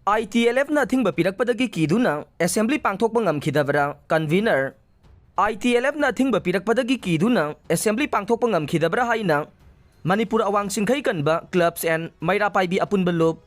ITLF na thingba pirakpadagi kiduna assembly pangthokpa ngamkhidabra convener ITLF na thingba pirakpadagi kiduna assembly pangthokpa ngamkhidabra haina Manipur awang singkhai kanba clubs and maira paibi apunba lob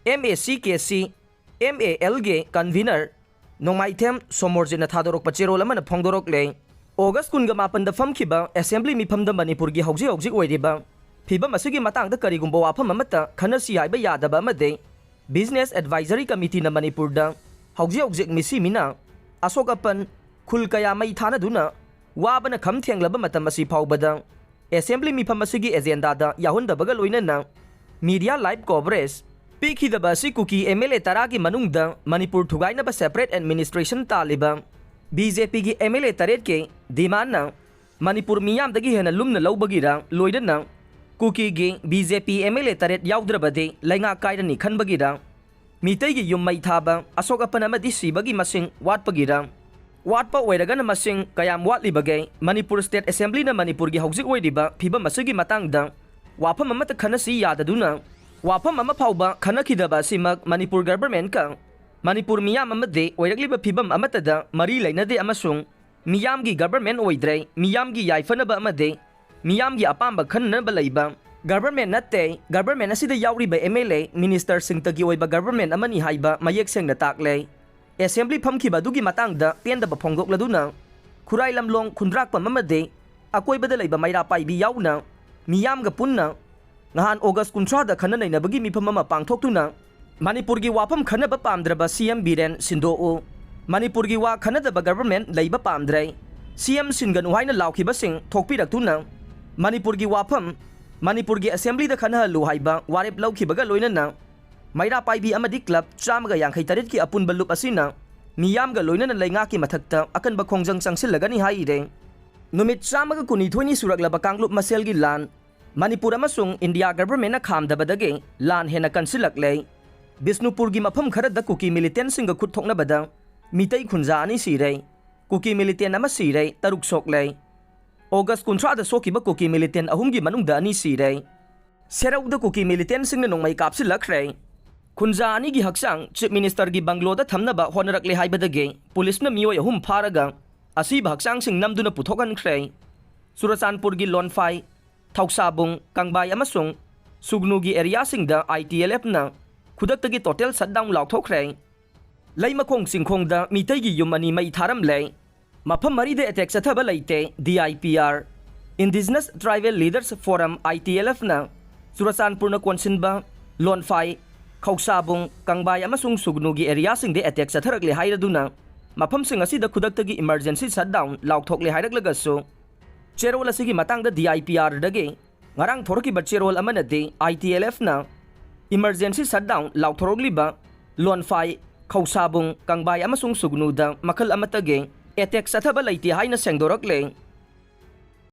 MACKC MALG convener Nongmaithem Somorje na thadorok pachero lamana phongdorok le August kunga mapan da famkhiba assembly mifamda Manipur gi hauji oidiba phibam asigi matangda karigumba wafam amata khanasi haiba yadaba amade Business Advisory Committee na Manipur da hauji misi mina asokapan khul kaya mai thana duna wabana kham thenglaba matam asi phawbada assembly mifam asigi agenda da yahunda baga loinana media live coverage pikhidaba si kuki MLA taragi manungda Manipur thugaina ba separate administration taliba BJP gi MLA taret ke demand na Manipur miyam dagi hena lumna lawbagira loidana Kuki gi BJP MLA taret yaudrabade lainga kairani khanbagira mitai gi yummai thaba asokapan amadi sibagi masing watpagira watpa oiragana masing kayam watlibage Manipur State Assembly na Manipur gi hauji oidiba phiba masigi matangda wafam amata khanasi yadaduna wafam ama phauba khanakhidaba simak Manipur government ka Manipur miyam amade oiragliba phibam amatada mari lainade amasung miyam gi government oidre miyam gi yaifanaba amade Miyam gi apamba khanna balaiba government natte government asida yauri ba MLA minister singtagi oiba government amani haiba mayek sengna takle assembly phamki badugi matangda penda ba phongdok laduna khurai lamlong khundrak pa mamade akoi bada laiba maira paibi yauna miyam ga punna ngahan August 13 da khana naina bagi mi phama pangthok tuna Manipur gi wafam khana ba pamdraba CM Biren Sindoo Manipur gi wa khana da ba government laiba pamdrai CM Singan uhaina laukhiba sing thokpi raktuna Manipur gi wafam Manipur gi assembly da khana lu haiba warep laukibaga loinana maira paibi amadi club chamaga yankhai tarit ki apun balup asina miyam ga loinana lainga ki mathakta akan ba khongjang changsilagani haire numit chamaga kuni thoni suraglaba kanglup masel gi lan Manipur amasung India government na khamdabadage lan hena kansilak le Bisnupur gi mafam khara da kuki militant singa khut thokna bada mitai khunja ani sirei kuki militant ama sirei taruk sok le August 13 da sokiba kuki militant ahumgi manungda ani sirei serauda kuki militant singna nongmai kapsilakre khunja ani gi haksang chief minister gi banglo da thamnaba honarakle haibadage police na miyoi ahum pharaga asiba haksang sing namduna puthokan khre Surachanpur gi Lonfai Thausabung Kangbai amasung Sugnu gi area singda ITLF na khudaktagi total shutdown laukthokre laimakong singkhong da mitai gi yumani mai tharam le Mafam maride attack sathaba laite DIPR Indigenous Tribal Leaders Forum ITLF na Surachanpur na konsinba Lonfai Khausabung Kangbai amasung Sugnu gi area singde attack satharakle hairaduna mafam sing asida khudaktagi emergency shutdown laukthokle hairaklagasu cherol asigi matangda DIPR dage ngarang thorki ba cherol amanade ITLF na emergency shutdown laukthorogliba Lonfai Khausabung Kangbai amasung Sugnu da makhal amatage attack sathaba laiti haina sengdorakle